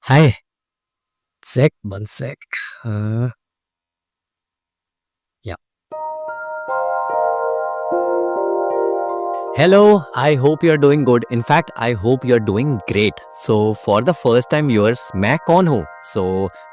Hi, sec, one sec. Yeah. Hello, I hope you're doing good. In fact, I hope you're doing great. So, for the first time viewers, मैं कौन हूँ? So,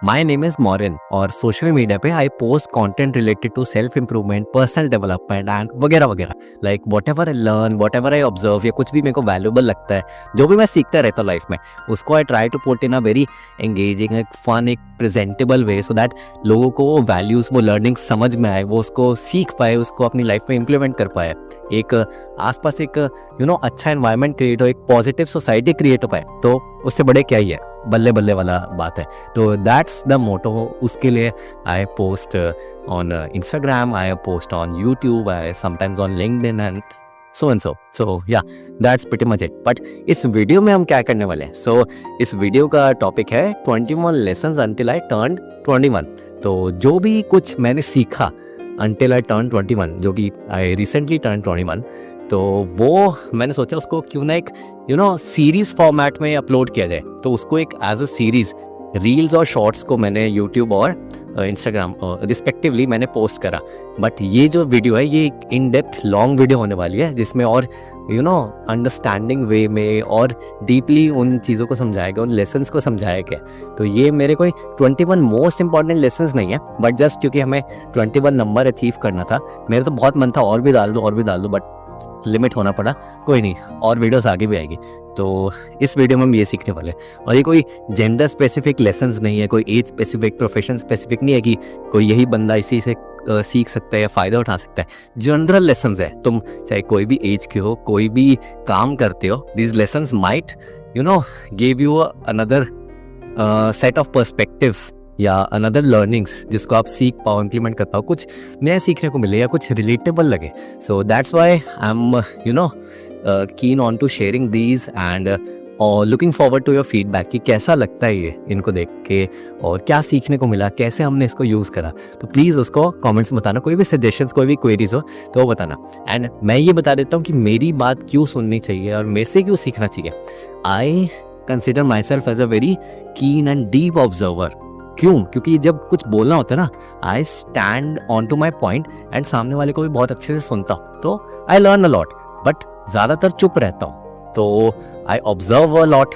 my name is Morin और social media पे I post content related to self improvement, personal development and वगैरह वगैरह. Like whatever I learn, whatever I observe या कुछ भी मेरे को valuable लगता है, जो भी मैं सीखता रहता हूँ लाइफ में, उसको I try to put in a very engaging, एक fun, एक presentable way so that लोगों को वो values, वो learning समझ में आए, वो उसको सीख पाए, उसको अपनी लाइफ में implement कर पाए. एक आसपास एक अच्छा एनवायरनमेंट क्रिएट हो, एक पॉजिटिव सोसाइटी क्रिएट हो पाए, तो उससे बड़े क्या ही है, बल्ले बल्ले वाला बात है. तो दैट्स द मोटो. उसके लिए I post on Instagram, I post on YouTube, I sometimes on LinkedIn and so and so yeah that's pretty much it. But इस वीडियो में हम क्या करने वाले हैं? सो इस वीडियो का टॉपिक है 21 लेसन्स अंटिल आई टर्न 21. तो जो भी कुछ मैंने सीखा until I turned 21, जो कि I recently turned 21, तो वो मैंने सोचा उसको क्यों ना एक सीरीज फॉर्मेट में अपलोड किया जाए. तो उसको एक एज अ सीरीज रील्स और शॉर्ट्स को मैंने यूट्यूब और इंस्टाग्राम रिस्पेक्टिवली मैंने पोस्ट करा. बट ये जो वीडियो है ये एक इन डेप्थ लॉन्ग वीडियो होने वाली है, जिसमें और अंडरस्टैंडिंग वे में और डीपली उन चीज़ों को समझाया गया, उन लेसन्स को समझाया गया. तो ये मेरे कोई 21 मोस्ट इंपॉर्टेंट लेसन्स नहीं है, बट जस्ट क्योंकि हमें 21 नंबर अचीव करना था, मेरा तो बहुत मन था और भी डाल दो, बट लिमिट होना पड़ा. कोई नहीं, और वीडियोस आगे भी आएगी. तो इस वीडियो में हम ये सीखने वाले हैं. और ये कोई जेंडर स्पेसिफिक लेसन्स नहीं है, कोई एज स्पेसिफिक, प्रोफेशन स्पेसिफिक नहीं है कि कोई यही बंदा इसी से सीख सकता है या फ़ायदा उठा सकता है. जनरल लेसन्स है. तुम चाहे कोई भी एज के हो, कोई भी काम करते हो, these lessons might give you another set of perspectives या अनदर लर्निंग्स, जिसको आप सीख पाओ, इम्प्लीमेंट कर पाओ, कुछ नया सीखने को मिले या कुछ रिलेटेबल लगे. So that's why I am keen on to sharing these and looking forward to your feedback कि कैसा लगता है ये इनको देख के, और क्या सीखने को मिला, कैसे हमने इसको यूज़ करा. तो प्लीज़ उसको कमेंट्स में बताना. कोई भी सजेशंस, कोई भी क्वेरीज हो तो वो बताना. एंड मैं ये बता देता हूँ कि मेरी बात क्यों सुननी चाहिए और मेरे से क्यों सीखना चाहिए. I consider my self as a very keen and deep observer. क्यों? क्योंकि जब कुछ बोलना होता है ना, I stand on to my point and सामने वाले को भी बहुत अच्छे से सुनता हूँ. तो I learn a lot, but ज़्यादातर चुप रहता हूँ. तो आई ऑब्जर्व अ लॉट,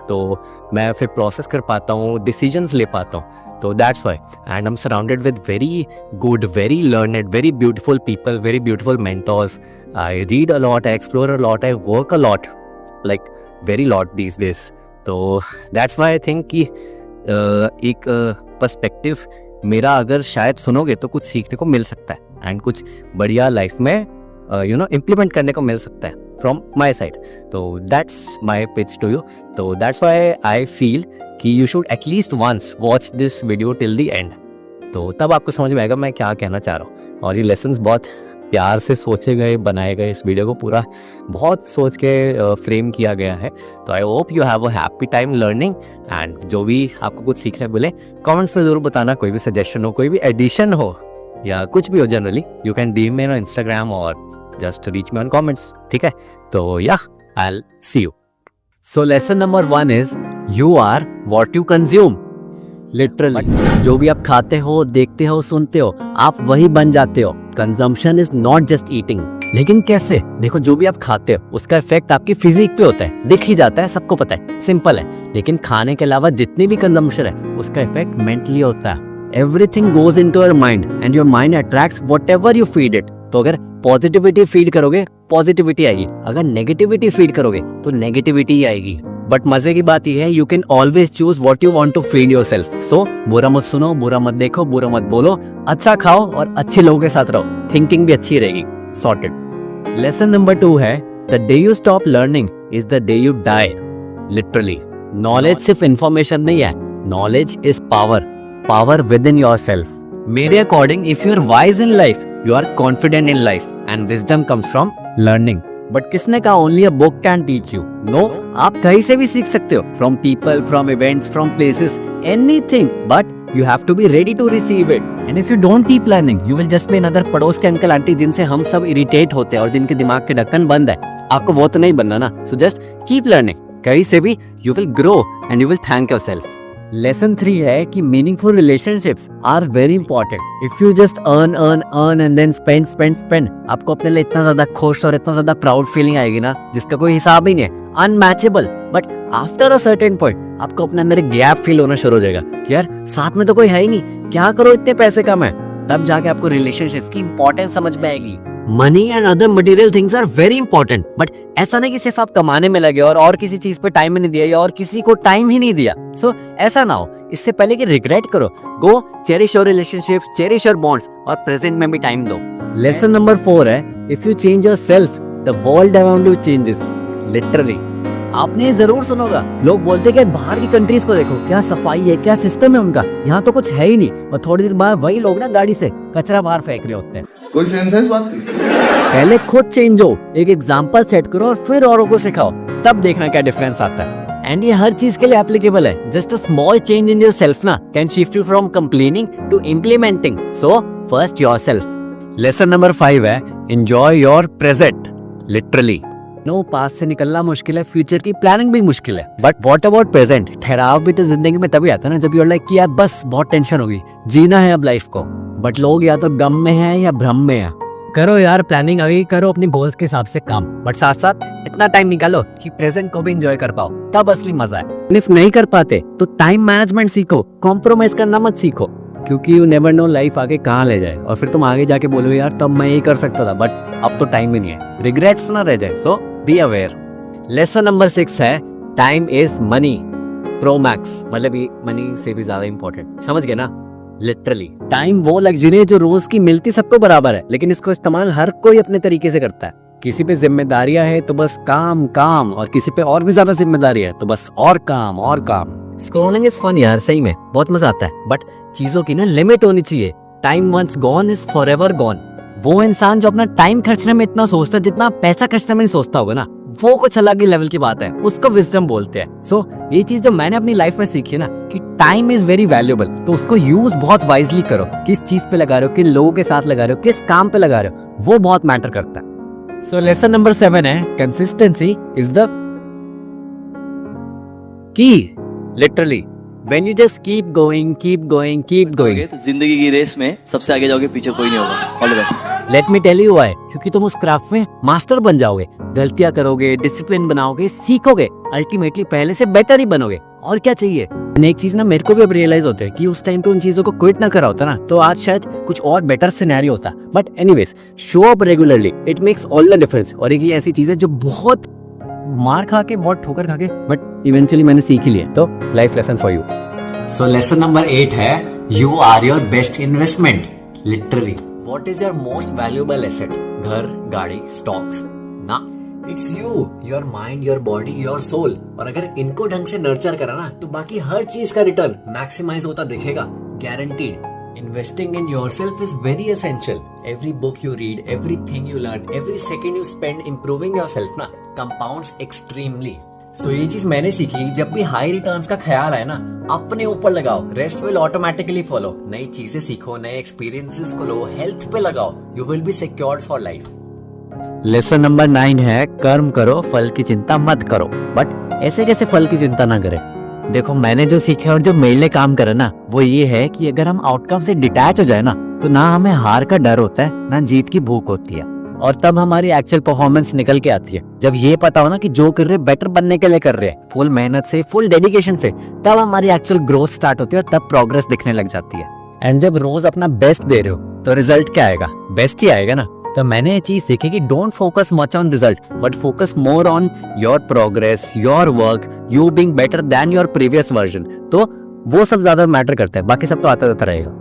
तो मैं फिर प्रोसेस कर पाता हूँ, डिसीजंस ले पाता हूँ. तो that's Y. And I am surrounded with very good, very learned, very beautiful people, very beautiful mentors. I read a lot, I explore a lot, I work a lot, like very lot these days. तो that's why I think कि एक perspective मेरा अगर शायद सुनोगे तो कुछ सीखने को मिल सकता है एंड कुछ बढ़िया लाइफ में इम्प्लीमेंट करने को मिल सकता है फ्रॉम माई साइड. तो that's my pitch to you. तो दैट्स वाई आई फील कि you should at least once watch this video till the end. तो तब आपको समझ में आएगा मैं क्या कहना चाह रहा हूँ. और ये लेसन्स बहुत प्यार से सोचे गए, बनाए गए. इस वीडियो को पूरा बहुत सोच के फ्रेम किया गया है. तो आई hope you have a happy time learning. And जो भी आपको कुछ सीखने मिले कमेंट्स में ज़रूर बताना. कोई भी सजेशन हो, कोई भी एडिशन हो या कुछ भी हो, generally you can DM me on Instagram और just reach me on comments. ठीक है? तो yeah I will see you. So lesson number 1 is you are what you consume. Literally जो भी आप खाते हो, देखते हो, सुनते हो, आप वही बन जाते हो. Consumption is not just eating. लेकिन कैसे? देखो, जो भी आप खाते हो उसका इफेक्ट आपकी फिजिक पे होता है, दिख ही जाता है, सबको पता है, सिंपल है. लेकिन खाने के अलावा जितनी भी कंजम्पशन है उसका इफेक्ट मेंटली होता है. Everything goes into your mind and your mind attracts whatever you feed it. तो अगर पॉजिटिविटी फीड करोगे पॉजिटिविटी आएगी, अगर नेगेटिविटी फीड करोगे तो नेगेटिविटी ही आएगी. बट मजे की बात यह है you can always choose what you want to feed yourself. So बुरा मत सुनो, बुरा मत देखो, बुरा मत बोलो, अच्छा खाओ और अच्छे लोगों के साथ रहो. थिंकिंग भी अच्छी रहेगी. सॉर्टेड. लेसन नंबर 2 है the day you stop learning is the day you die. Literally knowledge सिर्फ इंफॉर्मेशन नहीं है, knowledge is power, power within yourself. मेरे according if you are wise in life you are confident in life and wisdom comes from learning. But किसने कहा only a book can teach you? No, आप कहीं से भी सीख सकते हो, from people, from events, from places, anything. But you have to be ready to receive it. And if you don't keep learning you will just be another पड़ोस के uncle aunty जिनसे हम सब इरिटेट होते हैं और जिनके दिमाग के ढक्कन बंद है. आपको वो तो नहीं बनना ना. So just keep learning. कहीं से भी you will grow and you will thank yourself. Lesson 3 है कि meaningful relationships are very important. If you just earn earn earn and then spend spend spend, आपको अपने लिए इतना ज्यादा खुश और इतना ज्यादा प्राउड फीलिंग आएगी ना जिसका कोई हिसाब ही नहीं है, unmatchable. But after a certain point आपको अपने अंदर एक गैप फील होना शुरू हो जाएगा कि यार साथ में तो कोई है ही नहीं, क्या करो इतने पैसे कम है. तब जाके आपको रिलेशनशिप्स की इंपॉर्टेंस समझ में आएगी. Money and other material things are very important, but ऐसा नहीं कि सिर्फ आप कमाने में लगे और किसी चीज पे टाइम ही नहीं दिया या और किसी को टाइम ही नहीं दिया. सो ऐसा ना हो. इससे पहले कि रिग्रेट करो, go cherish your relationships, cherish your bonds और प्रेजेंट में भी टाइम दो. लेसन नंबर 4 है, if you change yourself the world around you changes. Literally आपने जरूर सुना होगा, लोग बोलते हैं कि बाहर की कंट्रीज को देखो, क्या सफाई है, क्या सिस्टम है उनका, यहाँ तो कुछ है ही नहीं. और थोड़ी देर बाद वही लोग ना गाड़ी से कचरा बाहर फेंक रहे होते हैं. कोई सेंस है इस बात की? पहले खुद चेंज हो, एक एग्जांपल सेट करो और फिर औरों को सिखाओ, तब देखना क्या डिफरेंस आता है. एंड ये हर चीज के लिए एप्लीकेबल है. Just a small change in yourself ना can shift you from complaining to implementing. So first yourself. Lesson number 5 है, enjoy your present. Literally no, past से निकलना मुश्किल है, फ्यूचर की प्लानिंग भी मुश्किल है, बट व्हाट अबाउट प्रेजेंट. ठहराव भी तो जिंदगी में तभी आता है ना जब यू लाइक कि यार बस बहुत टेंशन होगी, जीना है अब लाइफ को. बट लोग या तो गम में हैं या भ्रम में हैं. करो यार प्लानिंग, अभी करो अपनी गोल्स के हिसाब से काम, बट साथ साथ इतना टाइम निकालो कि प्रेजेंट को भी एंजॉय कर पाओ, तब असली मजा है. इफ नहीं कर पाते तो टाइम मैनेजमेंट सीखो, कॉम्प्रोमाइज करना मत सीखो, क्योंकि यू नेवर नो लाइफ आगे कहाँ ले जाए और फिर तुम आगे जाके बोलो यार तब मैं ये कर सकता था, बट अब तो टाइम ही नहीं है. रिग्रेट्स ना रह जाए. सो बी अवेयर. लेसन नंबर 6 है, time is money pro max. मतलब ये मनी से भी ज्यादा इंपॉर्टेंट. समझ गए ना? लिटरली टाइम वो लग्जरी है जो रोज की मिलती सबको बराबर है, लेकिन इसको इस्तेमाल हर कोई अपने तरीके से करता है. किसी पे जिम्मेदारियां है तो बस काम काम, और किसी पे और भी ज्यादा जिम्मेदारी है तो बस और काम और काम. स्क्रॉलिंग इज फन यार, सही में बहुत मजा आता है, बट चीजों की ना लिमिट होनी चाहिए. Time once gone is forever gone. वो इंसान जो अपना टाइम खर्चने में इतना सोचता है जितना पैसा खर्चने में नहीं सोचता होगा ना, वो कुछ अलग ही लेवल की बात है, उसको विजडम बोलते हैं. सो ये चीज जो मैंने अपनी लाइफ में सीखी है ना कि टाइम इज वेरी वैल्यूएबल, तो उसको यूज बहुत वाइजली करो. किस चीज पे लगा रहे हो, किन लोगों के साथ लगा रहे हो, किस काम पे लगा रहे हो, वो बहुत मैटर करता है. सो लेसन नंबर 7 है, कंसिस्टेंसी इज द की. Literally when you just keep going तो जिंदगी की रेस में सबसे आगे जाओगे, पीछे कोई नहीं होगा. All the best. Let me tell you why. क्योंकि तुम उस क्राफ्ट में मास्टर बन जाओगे, गलतियां करोगे, डिसिप्लिन बनाओगे, सीखोगे, अल्टीमेटली पहले से बेटर ही बनोगे. और क्या चाहिए. एक चीज ना मेरे को भी अब रियलाइज होता है कि उस टाइम पे उन चीजों को क्विट ना करा होता ना तो आज शायद कुछ और बेटर सिनेरियो होता. But anyways, show up regularly, it makes all the difference. और एक ऐसी चीज है जो बहुत मार खा के, बहुत ठोकर खा के, बट इवेंचुअली मैंने सीख ही लिया. तो life lesson for you. So lesson number 8 है, you are your best investment. Literally what is your most valuable asset. घर, गाड़ी, स्टॉक्स ना, it's you, your mind, your body, your soul. और अगर इनको ढंग से नर्चर करा ना तो बाकी हर चीज का रिटर्न मैक्सिमाइज होता दिखेगा, guaranteed. Investing in yourself is very essential. Every book you read, everything you learn, every second you spend improving yourself ना compounds extremely. So ये चीज मैंने सीखी, जब भी हाई रिटर्न्स का ख्याल आए ना अपने ऊपर लगाओ, रेस्ट विल ऑटोमेटिकली फॉलो. नई चीजें सीखो, नए एक्सपीरियंसेस को लो, हेल्थ पे लगाओ, you will B secured for life. Lesson number 9 है, कर्म करो, फल की चिंता मत करो. बट ऐसे कैसे फल की चिंता ना करें. देखो मैंने जो सीखा और जो मेरे लिए काम करे ना वो ये है कि अगर हम आउटकम से डिटैच हो जाए ना तो ना हमें हार का डर होता है, ना जीत की भूख होती है, और तब हमारी एक्चुअल परफॉर्मेंस निकल के आती है. जब ये पता हो ना कि जो कर रहे बेटर बनने के लिए कर रहे हैं, फुल मेहनत से, फुल डेडिकेशन से, तब हमारी एक्चुअल ग्रोथ स्टार्ट होती है और तब प्रोग्रेस दिखने लग जाती है. एंड जब रोज अपना बेस्ट दे रहे हो तो रिजल्ट क्या आएगा, बेस्ट ही आएगा ना. तो मैंने ये चीज सीखी कि don't focus much on result but focus more on your progress, your work, you being better than your previous version. तो वो सब ज्यादा मैटर करता है, बाकी सब तो आता जाता रहेगा.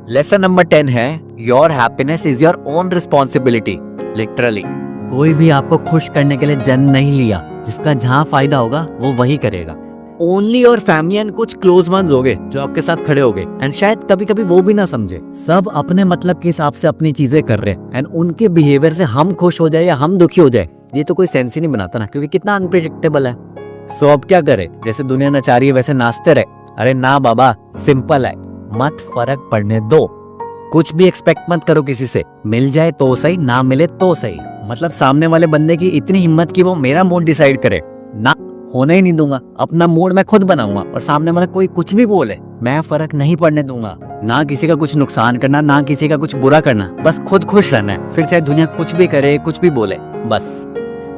लेसन नंबर 10 है, your happiness is your own responsibility. Literally कोई भी आपको खुश करने के लिए जन्म नहीं लिया, जिसका जहाँ फायदा होगा वो वही करेगा. ओनली और फैमिली एंड कुछ क्लोज वंस होंगे जो आपके साथ खड़े होंगे, एंड शायद कभी कभी वो भी ना समझे. सब अपने मतलब के हिसाब से अपनी चीजें कर रहे हैं, एंड उनके बिहेवियर से हम खुश हो जाए या हम दुखी हो जाए ये तो कोई सेंस ही नहीं बनाता ना, क्योंकि कितना अनप्रिडिक्टेबल है. सो अब क्या करे, जैसे दुनिया नचा रही है वैसे नाचते रहे. अरे ना बाबा, सिंपल है, मत फर्क पड़ने दो. कुछ भी एक्सपेक्ट मत करो किसी से, मिल जाए तो सही, ना मिले तो सही. मतलब सामने वाले बंदे की इतनी हिम्मत कि वो मेरा मूड डिसाइड करे ना, होने ही नहीं दूंगा। अपना मूड मैं खुद बनाऊंगा और सामने वाला कोई कुछ भी बोले मैं फर्क नहीं पड़ने दूंगा। ना किसी का कुछ नुकसान करना, ना किसी का कुछ बुरा करना, बस खुद खुश रहना है। फिर चाहे दुनिया कुछ भी करे, कुछ भी बोले, बस।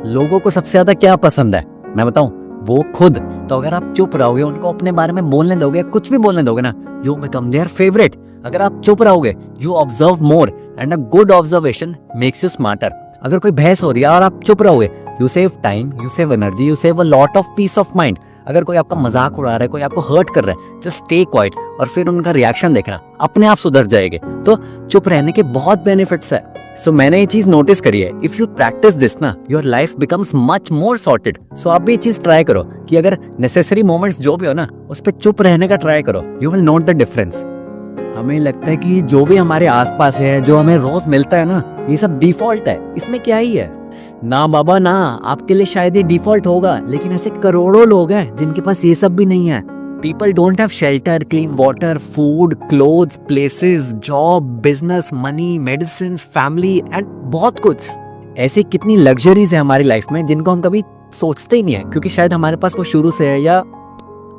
लोगों को सबसे ज्यादा क्या पसंद है मैं बताऊं? वो खुद। तो अगर आप चुप रहोगे, उनको अपने बारे में बोलने दोगे, कुछ भी बोलने दोगे ना, यू बिकम देयर फेवरेट। अगर आप चुप रहोगे, you observe more and a good observation makes you smarter. अगर कोई बहस हो रही है और आप चुप रहोगे, you save time, you save energy, you save a lot of peace of mind. अगर कोई आपका मजाक उड़ा रहा है, कोई आपको हर्ट कर रहा है, जस्ट स्टे क्वाइट और फिर उनका रिएक्शन देखना, अपने आप सुधर जाएंगे। तो चुप रहने के बहुत बेनिफिट्स है। सो मैंने ये चीज नोटिस करी है, इफ यू प्रैक्टिस दिस ना, your life becomes much more sorted. So आप भी ये चीज ट्राई करो कि अगर नेसेसरी मोमेंट्स जो भी हो ना, उस पर चुप रहने का ट्राई करो, you will note the difference. हमें लगता है कि जो भी हमारे आसपास है, जो हमें रोज मिलता है ना, ये सब डिफॉल्ट है, इसमें क्या ही है। ना बाबा ना, आपके लिए शायद ये डिफॉल्ट होगा, लेकिन ऐसे करोड़ों लोग हैं जिनके पास ये सब भी नहीं है। People don't have shelter, clean water, food, clothes, places, job, business, money, medicines, family and बहुत कुछ। ऐसी कितनी लग्जरीज है हमारी लाइफ में जिनको हम कभी सोचते ही नहीं है, क्योंकि शायद हमारे पास वो शुरू से है या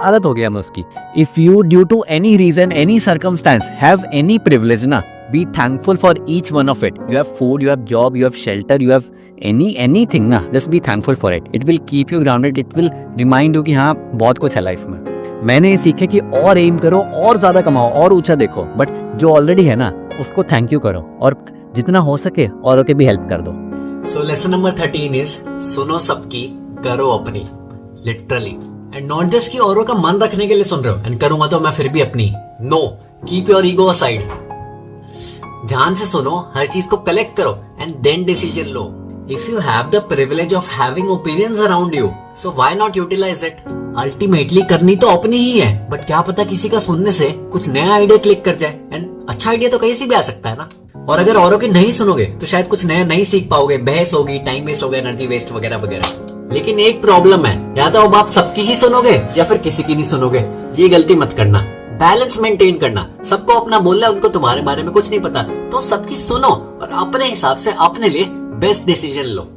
आदत हो गया हमें उसकी। If you due to any reason, any circumstance have any privilege ना, be thankful for each one of it. You have food, you have job, you have shelter, you have anything ना, just be thankful for it. It will keep you grounded. It will remind you कि हाँ बहुत कुछ है life में। मैंने ये सीखे कि और एम करो, और ज्यादा कमाओ, और ऊंचा देखो, बट जो ऑलरेडी है ना उसको थैंक यू करो और जितना हो सके औरों के भी हेल्प कर दो। सो लेसन नंबर 13 इज सुनो सबकी, करो अपनी। लिटरली एंड नॉट जस्ट कि औरों का मन रखने के लिए सुन रहे हो एंड करूंगा तो मैं फिर भी अपनी। No, keep your ego aside. ध्यान से सुनो, हर चीज को कलेक्ट करो एंड देन डिसीजन लो। If you have the privilege of having opinions around you, so why not utilise it. Ultimately करनी तो अपनी ही है, बट क्या पता किसी का सुनने से कुछ नया आइडिया क्लिक कर जाए। एंड अच्छा आइडिया तो कहीं से भी आ सकता है ना। और अगर औरों की नहीं सुनोगे तो शायद कुछ नया नहीं सीख पाओगे, बहस होगी, टाइम वेस्ट होगा, एनर्जी वेस्ट वगैरह वगैरह। लेकिन एक प्रॉब्लम है, या तो अब आप सबकी ही सुनोगे या फिर किसी की नहीं सुनोगे। ये गलती मत करना। बैलेंस मेंटेन करना। सबको अपना बोलना है, उनको तुम्हारे बारे में कुछ नहीं पता, तो सबकी सुनो और अपने हिसाब से अपने लिए best decision low.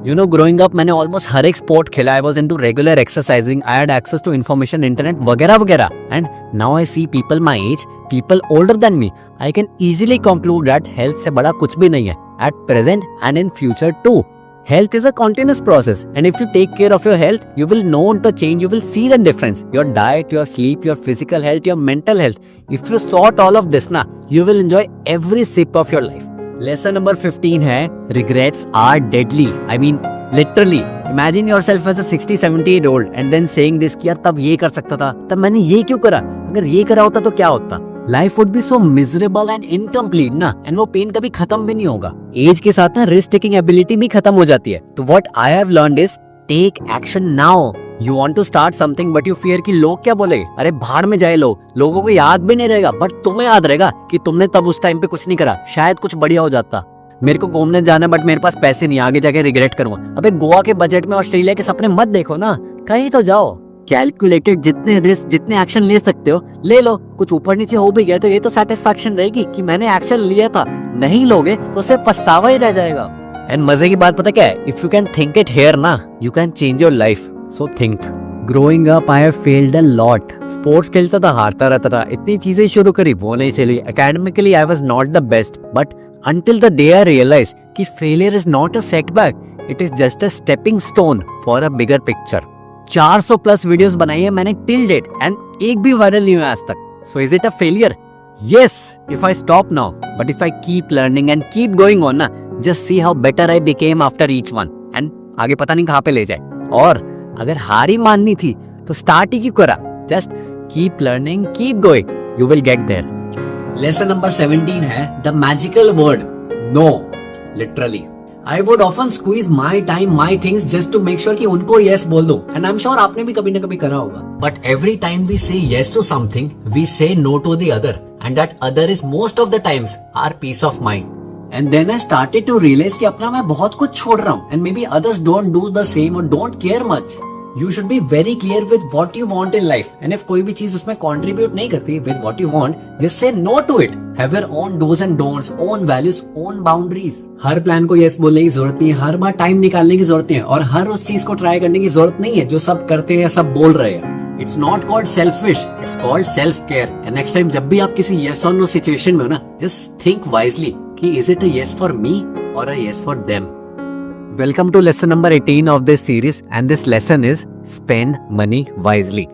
You know, growing up मैंने almost हर एक sport खेला। I was into regular exercising. I had access to information, internet वगैरह वगैरह. And now I see people my age, people older than me. I can easily conclude that health से बड़ा कुछ भी नहीं है at present and in future too. Health is a continuous process, and if you take care of your health, you will know the change. You will see the difference. Your diet, your sleep, your physical health, your mental health. If you sort all of this ना, you will enjoy every sip of your life. Lesson number 15 है regrets are deadly. I mean literally. Imagine yourself as a 60-70-year-old and then saying this कि यार तब ये कर सकता था, तब मैंने ये क्यों करा, अगर ये करा होता तो क्या होता। Life would be so miserable and incomplete ना, and वो पेन कभी खत्म भी नहीं होगा। एज के साथ ना रिस्क टेकिंग एबिलिटी भी खत्म हो जाती है। तो what I have learned is take action now. You want to start something but you fear कि लोग क्या बोलेंगे। अरे भाड़ में जाए लोग, लोगों को याद भी नहीं रहेगा, बट तुम्हें याद रहेगा कि तुमने तब उस टाइम पे कुछ नहीं करा, शायद कुछ बढ़िया हो जाता। मेरे को घूमने जाना बट मेरे पास पैसे नहीं, आगे जाके रिग्रेट करूंगा। अबे गोवा के बजट में ऑस्ट्रेलिया के सपने मत देखो ना, कहीं तो जाओ। कैलकुलेटेड जितने रिस्क, जितने एक्शन ले सकते हो ले लो। कुछ ऊपर नीचे हो भी गया तो ये तो सेटिस्फैक्शन रहेगी कि मैंने एक्शन लिया था। नहीं लोगे तो सिर्फ पछतावा ही रह जाएगा। एंड मजे की बात पता क्या है, if you can think it here ना, you can change your life. So think. Growing up I have failed a lot. Sports खेलता था, हारता रहता था, इतनी चीजें शुरू करी वो नहीं चली। Academically I was not the best, but until the day I realized कि failure is not a setback, it is just a stepping stone for a bigger picture. 400 plus videos बनाई है मैंने till date and एक भी viral नहीं हुआ आज तक. So is it a failure? Yes, if I stop now, but if I keep learning and keep going on ना, just see how better I became after each one. And आगे पता नहीं कहाँ पे ले जाए. और अगर हार ही माननी थी तो स्टार्ट ही क्यों करा? Just keep learning, keep going. You will get there. Lesson number 17 है the magical word no. Literally I would often squeeze my time, my things just to make sure कि उनको यस बोल दो. एंड आई एम श्योर आपने भी कभी ना कभी करा होगा. But every time we say yes to something, we say no to the other, and that other is most of the times our peace of mind. And then I started to realise कि अपना मैं बहुत कुछ छोड़ रहा हूँ, and maybe others don't do the same और don't care much. You should be very clear with what you want in life. And if कोई भी चीज उसमें contribute नहीं करती with what you want, just say no to it. Have your own do's and don'ts, own values, own boundaries. Her plan को yes बोलने की जरूरत नहीं है, हर बार टाइम निकालने की जरूरत नहीं है, और हर उस चीज को ट्राई करने की जरूरत नहीं है जो सब करते हैं या सब बोल रहे हैं. It's not called selfish, it's called self-care. And next time जब भी आप किसी yes or no situation में हो ना, just think wisely कि is it a yes for me or a yes for them. Welcome to lesson number 18 of this series, and this lesson is spend money wisely.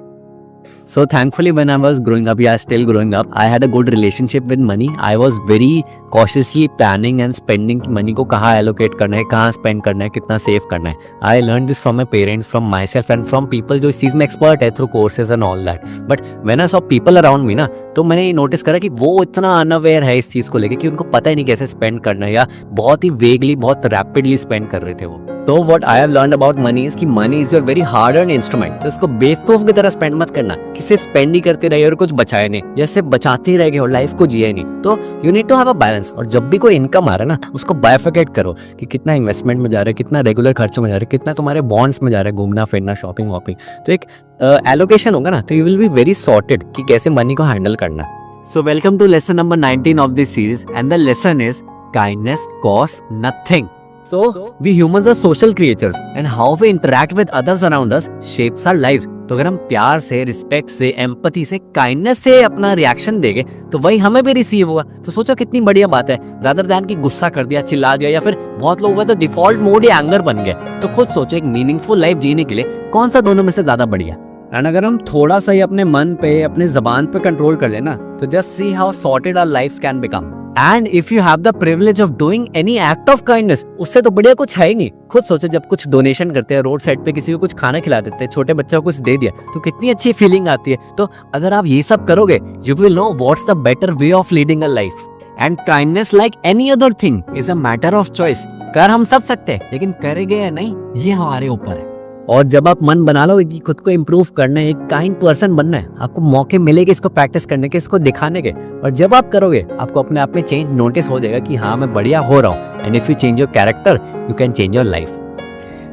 So thankfully when I was growing up, still growing up, I had a good relationship with money. I was very cautiously planning and spending money को कहाँ allocate करना है, कहाँ spend करना है, कितना save करना है. I learned this from my parents, from myself and from people जो इस चीज़ में expert है through courses and all that. But when I saw people around me ना, तो मैंने ये notice करा कि वो इतना unaware है इस चीज़ को लेके कि उनको पता ही नहीं कैसे spend करना है, या बहुत ही vaguely, बहुत rapidly spend कर रहे थे वो. तो what I have learned about money is कि money is your very hard earned instrument. तो इसको बेवकूफ की तरह स्पेंड मत करना कि सिर्फ स्पेंड ही करते रहे और कुछ बचाए नहीं, या सिर्फ बचाते ही रह गए और लाइफ को जिए नहीं. तो you need to have a balance. और जब भी कोई इनकम आ रहा है ना, उसको बाइफिकेट करो कि कितना इन्वेस्टमेंट में जा रहा है, कितना रेगुलर खर्चों में जा रहा है, कितना तुम्हारे बॉन्ड्स में जा रहा है, घूमना फिरना, शॉपिंग वॉपिंग. तो एक एलोकेशन होगा ना, तो you will be very sorted कि कैसे मनी को हैंडल करना. So welcome to lesson number 19 of this series, and the lesson is kindness cost nothing. So, we humans are social creatures and how we interact with others around us shapes our lives. तो अगर हम प्यार से, respect से, empathy से, kindness से अपना reaction देंगे तो वही हमें भी रिसीव होगा. तो सोचो कितनी बढ़िया बात है, रादर दैन कि गुस्सा कर दिया, चिल्ला दिया, या फिर बहुत लोगों का तो डिफॉल्ट मोड ही एंगर बन गया. तो खुद सोचो एक मीनिंगफुल लाइफ जीने के लिए कौन सा दोनों में से ज्यादा बढ़िया. एंड अगर हम थोड़ा सा ही अपने मन पे, अपने जबान पे कंट्रोल कर लेना, तो just see how sorted our lives can become. And if you have the privilege of doing any act of kindness, उससे तो बढ़िया कुछ है ही नहीं. खुद सोचो जब कुछ डोनेशन करते हैं, रोड साइड पे किसी को कुछ खाना खिला देते हैं, छोटे बच्चों को कुछ दे दिया, तो कितनी अच्छी फीलिंग आती है. तो अगर आप ये सब करोगे, you will know what's the better way of leading a life. And kindness like any other thing is a matter of choice. कर हम सब सकते हैं, लेकिन करेंगे या नहीं ये हमारे ऊपर है. और जब आप मन बना लो कि खुद को इम्प्रूव करना है, एक काइंड पर्सन बनना है, आपको मौके मिलेंगे इसको प्रैक्टिस करने के, इसको दिखाने के. और जब आप करोगे, आपको अपने आप में चेंज नोटिस हो जाएगा कि हाँ मैं बढ़िया हो रहा हूँ. And if you change your character, you can change your life.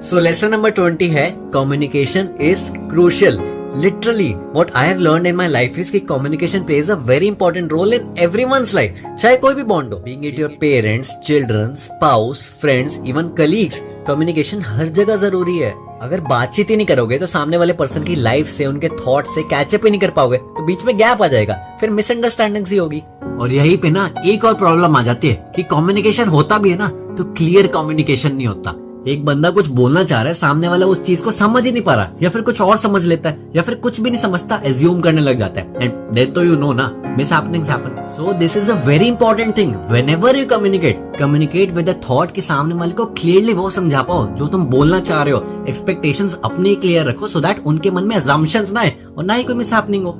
So lesson number 20 है communication is crucial. Literally, what I have learned in my life is कि communication plays a very important role in everyone's life. चाहे कोई भी bond हो, being it your parents, children, spouse, friends, even colleagues, communication हर जगह जरूरी है. अगर बातचीत ही नहीं करोगे तो सामने वाले पर्सन की लाइफ से, उनके थॉट से कैचअप ही नहीं कर पाओगे, तो बीच में गैप आ जाएगा, फिर मिसअंडरस्टैंडिंग्स ही होगी. और यहीं पे ना एक और प्रॉब्लम आ जाती है कि कम्युनिकेशन होता भी है ना, तो क्लियर कम्युनिकेशन नहीं होता. एक बंदा कुछ बोलना चाह रहा है, सामने वाला उस चीज को समझ ही नहीं पा रहा, या फिर कुछ और समझ लेता है, या फिर कुछ भी नहीं समझता, एज्यूम करने लग जाता है. एंड देन तो यू नो ना, mishappenings happen. So this is a very important thing. Whenever you communicate with a thought कि सामने वाले को क्लियरली वो समझा पाओ जो तुम बोलना चाह रहे हो. एक्सपेक्टेशंस अपने क्लियर रखो, सो दैट उनके मन में अजम्पशंस ना आए और ना ही कोई मिसहैपनिंग हो.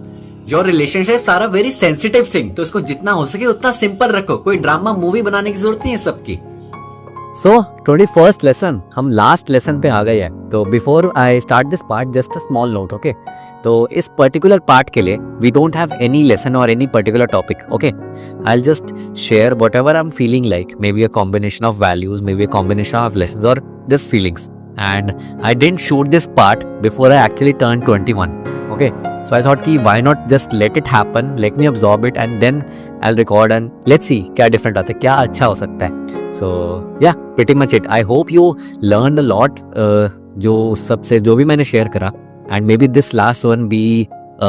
Your relationships are a very sensitive thing, तो इसको जितना हो सके उतना सिंपल रखो. कोई ड्रामा मूवी बनाने की जरूरत नहीं है सबकी. सो 21st लेसन, हम लास्ट लेसन पे आ गए हैं. तो before I start this part, just a small note, okay. तो इस पर्टिकुलर पार्ट के लिए we don't have any lesson और any particular topic, okay. I will just share whatever I am feeling like, maybe a combination of values, maybe a combination of lessons और just feelings. And I didn't shoot this part before I actually turned 21. Okay, so I thought कि why not just let it happen, let me absorb it, and then I'll record and let's see क्या different आता है, क्या अच्छा हो सकता है. So yeah, pretty much it. I hope you learned a lot. जो सबसे जो भी मैंने शेयर करा, and maybe this last one be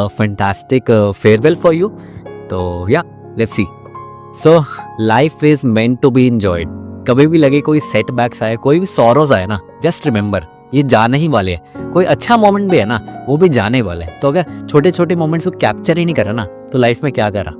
a fantastic farewell for you. तो yeah, let's see. So life is meant to be enjoyed. कभी भी लगे कोई सेटबैक्स आए, कोई भी सॉरोज आए ना, जस्ट रिमेंबर ये जाने ही वाले हैं. कोई अच्छा मोमेंट भी है ना, वो भी जाने वाले हैं. तो अगर छोटे छोटे मोमेंट्स को कैप्चर ही नहीं करा ना, तो लाइफ में क्या करा.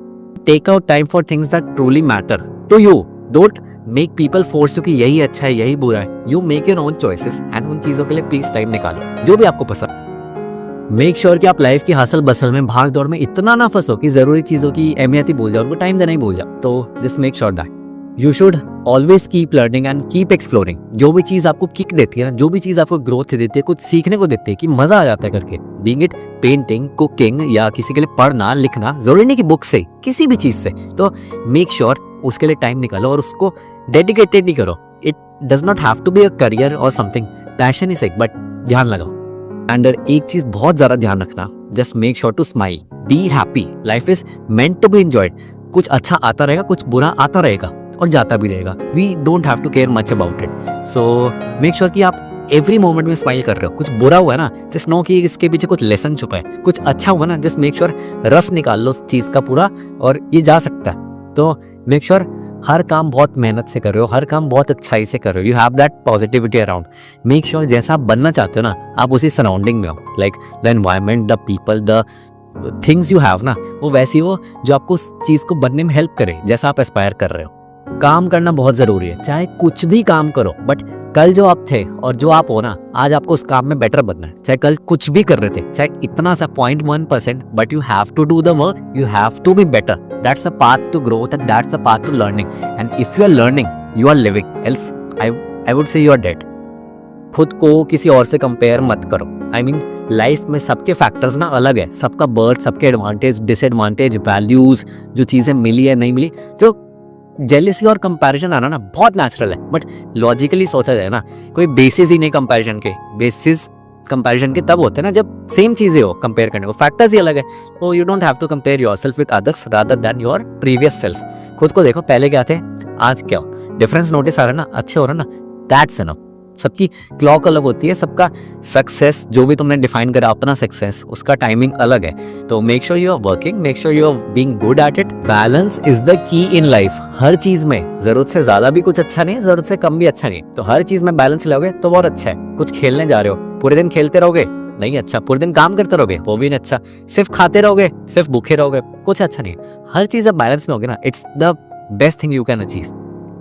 Take out time for things that truly matter to you. Don't make people force you कि यही अच्छा है, यही बुरा है. You make your own choices, and उन चीजों के लिए प्लीज टाइम निकालो जो भी आपको पसंद. मेक श्योर कि आप लाइफ की हसल बसल में, भाग दौड़ में इतना ना फंसो कि जरूरी चीजों की अहमियत ही भूल जाओ, उनको टाइम देना ही भूल जाओ. तो just make sure that you should always keep learning and keep exploring. जो भी चीज आपको किक देती है ना, जो भी चीज आपको ग्रोथ देती है, कुछ सीखने को देती है कि मजा आ जाता है करके, बीइंग इट पेंटिंग, कुकिंग, या किसी के लिए पढ़ना लिखना, जरूरी नहीं कि बुक से, किसी भी चीज से. तो मेक श्योर उसके लिए टाइम निकालो और उसको डेडिकेटेडली करो. It does not have to be a career और समथिंग. पैशन इज एक, बट ध्यान लगाओ. एंड एक चीज बहुत ज्यादा ध्यान रखना, just make sure to smile, be happy, life is meant to be enjoyed. कुछ अच्छा आता रहेगा, कुछ बुरा आता रहेगा और जाता भी रहेगा। We don't have to care much about it. So make sure कि आप एवरी मोमेंट में स्माइल कर रहे हो। कुछ बुरा हुआ है ना, जस्ट नो कि इसके पीछे कुछ लेसन छुपा है। कुछ अच्छा हुआ ना, जस्ट मेक श्योर रस निकाल लो उस चीज का पूरा, और ये जा सकता है। तो मेक श्योर हर काम बहुत मेहनत से कर रहे हो, हर काम बहुत अच्छाई से कर रहे हो। You have that positivity around. Make sure जैसा आप बनना चाहते हो ना, आप उसी सराउंडिंग में हो। Like the environment, the people, the things you have ना, वो वैसी हो जो आपको उस चीज को बनने में हेल्प करे, जैसा आप एस्पायर कर रहे हो। काम करना बहुत जरूरी है, चाहे कुछ भी काम करो, बट कल जो आप थे और जो आप हो ना, आज आपको उस काम में बेटर बनना है। चाहे कल कुछ भी कर रहे थे, चाहे इतना सा 0.1%, but you have to do the work, you have to be better. That's a path to growth and that's a path to learning. And if you are learning, you are living, else I would say you are dead. खुद को किसी और से compare मत करो। I mean life में सबके factors ना अलग है, सबका बर्थ, सबके एडवांटेज, डिसएडवांटेज, वैल्यूज, जो चीजें मिली है नहीं मिली, तो जेलिसी और कंपैरिजन आना ना बहुत नेचुरल है। बट लॉजिकली सोचा जाए ना, कोई बेसिस ही नहीं कंपैरिजन के। बेसिस कंपैरिजन के तब होते हैं ना जब सेम चीजें हो कंपेयर करने को, फैक्टर्स ही अलग है। तो you don't have to compare yourself with others rather than your previous self. खुद को देखो, पहले क्या थे, आज क्या हो। डिफरेंस नोटिस आ रहा है ना, अच्छे हो रहा है ना, दैट्स इनफ। सबकी क्लॉक अलग होती है, सबका सक्सेस जो भी तुमने डिफाइन करा अपना सक्सेस, उसका टाइमिंग अलग है। तो make sure you are working, make sure you are being good at it. Balance is the key in life. हर चीज में जरूरत से ज्यादा भी कुछ अच्छा नहीं है, जरूरत से कम भी अच्छा नहीं है। तो हर चीज में बैलेंस लाओगे तो बहुत अच्छा है। कुछ खेलने जा रहे हो, पूरे दिन खेलते रहोगे, नहीं अच्छा। पूरे दिन काम करते रहोगे, वो भी नहीं अच्छा। सिर्फ खाते रहोगे, सिर्फ भूखे रहोगे, कुछ अच्छा नहीं है। हर चीज जब बैलेंस में होगी ना, it's the best thing you can achieve.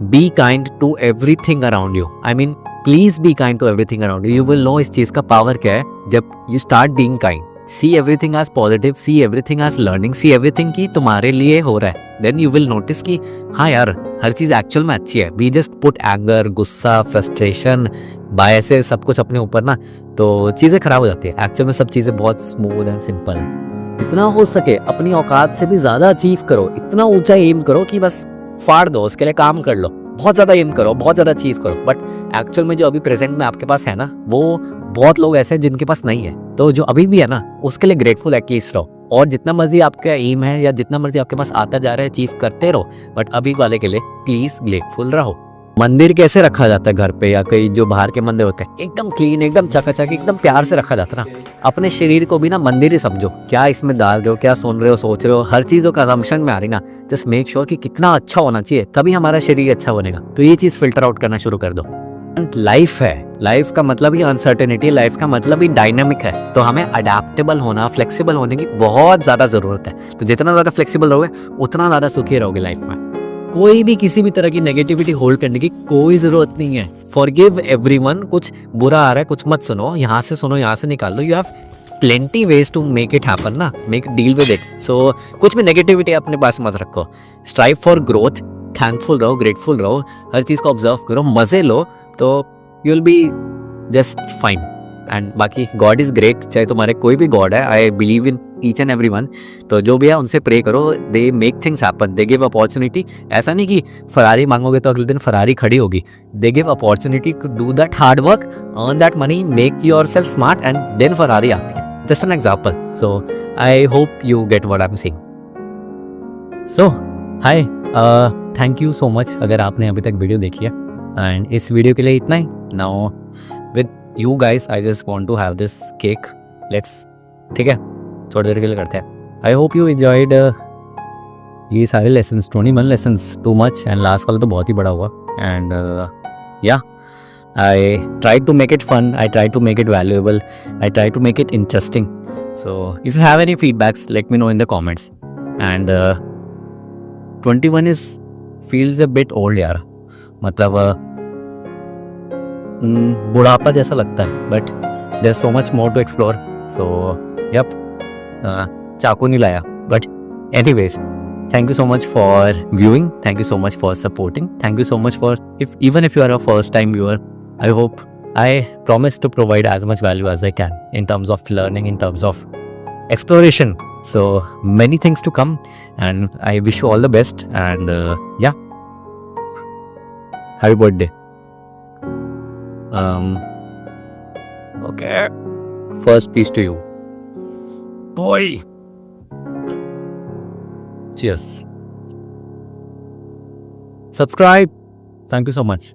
Be kind to everything around you. I mean please be kind to everything around you. You will know इस चीज का पावर क्या है जब you start being kind. See everything as positive, see everything as learning, see everything की तुम्हारे लिए हो रहा है। देन यू विल नोटिस कि हाँ यार, हर चीज एक्चुअल में अच्छी है। वी जस्ट पुट एंगर, गुस्सा, फ्रस्ट्रेशन, बायसेस, सब कुछ अपने ऊपर ना, तो चीजें खराब हो जाती है। एक्चुअल में सब चीजें बहुत स्मूथ एंड सिंपल है। जितना हो सके अपनी औकात से भी ज्यादा अचीव करो। इतना ऊंचा एम करो कि बस फाड़ दो, उसके लिए काम कर लो। बहुत ज्यादा एम करो, बहुत ज्यादा अचीव करो, बट एक्चुअल में जो अभी प्रेजेंट में आपके पास है ना, वो बहुत लोग ऐसे हैं जिनके पास नहीं है। तो जो अभी भी है ना, उसके लिए ग्रेटफुल एटलीस्ट रहो। और जितना मर्जी आपका एम है या जितना मर्जी आपके पास आता जा रहा है, अचीव करते रहो, बट अभी वाले के लिए प्लीज ग्रेटफुल रहो। मंदिर कैसे रखा जाता है घर पे या कई जो बाहर के मंदिर होते हैं, एकदम क्लीन, एकदम चकाचक, एकदम प्यार से रखा जाता है ना। अपने शरीर को भी ना मंदिर ही समझो। क्या इसमें डाल रहे हो, क्या सुन रहे हो, सोच रहे हो, हर चीजों का असम्पशन में आ रही ना, जस्ट मेक श्योर कि कितना अच्छा होना चाहिए, तभी हमारा शरीर अच्छा बनेगा। तो ये चीज फिल्टर आउट करना शुरू कर दो। लाइफ है, लाइफ का मतलब ही अनसर्टेनिटी, लाइफ का मतलब ही डायनामिक है। तो हमें अडेप्टेबल होना, फ्लेक्सिबल होने की बहुत ज्यादा जरूरत है। तो जितना ज्यादा फ्लेक्सिबल रहोगे, उतना ज्यादा सुखी रहोगे लाइफ में। कोई भी किसी भी तरह की नेगेटिविटी होल्ड करने की कोई जरूरत नहीं है। Forgive everyone. कुछ बुरा आ रहा है, कुछ मत सुनो, यहाँ से सुनो, यहाँ से निकाल दो। You have plenty ways to make it happen ना, make deal with it. So कुछ भी नेगेटिविटी अपने पास मत रखो। स्ट्राइव फॉर ग्रोथ, थैंकफुल रहो, ग्रेटफुल रहो, हर चीज को ऑब्जर्व करो, मजे लो, तो you will be just fine. And बाकी गॉड इज ग्रेट, चाहे तुम्हारे कोई भी गॉड है, I believe in each and everyone. तो जो भी है उनसे प्रे करो, they make things happen, they give opportunity. ऐसा नहीं कि फरारी मांगोगे तो अगले दिन फरारी खड़ी होगी। They give opportunity to do that hard work, earn that money, make yourself smart, and then Ferrari आती है। Just an example. So I hope you get what I am saying. So hi, thank you so much अगर आपने अभी तक video देखी है। And इस video के लिए इतना ही। Now with you guys I just want to have this cake. Let's, ठीक है, थोड़ी देर के लिए करते हैं। आई होप यू एंजॉयड ये सारे lessons, 21 lessons, too much. And last वाला तो बहुत ही बड़ा हुआ। And yeah I try to make it fun, I try to make it valuable, I try to make it interesting. So if you have any feedbacks, let me know in the comments. And 21 is feels a bit old यार, मतलब बुढ़ापा जैसा लगता है, but there so much more to explore. So yup, चाकू नहीं लाया, but anyways, thank you so much for viewing, thank you so much for supporting, thank you so much for, even if you are a first time viewer, I hope I promise to provide as much value as I can in terms of learning, in terms of exploration. So many things to come, and I wish you all the best. And yeah, happy birthday. Okay. First piece to you. Boy. Cheers. Subscribe. Thank you so much.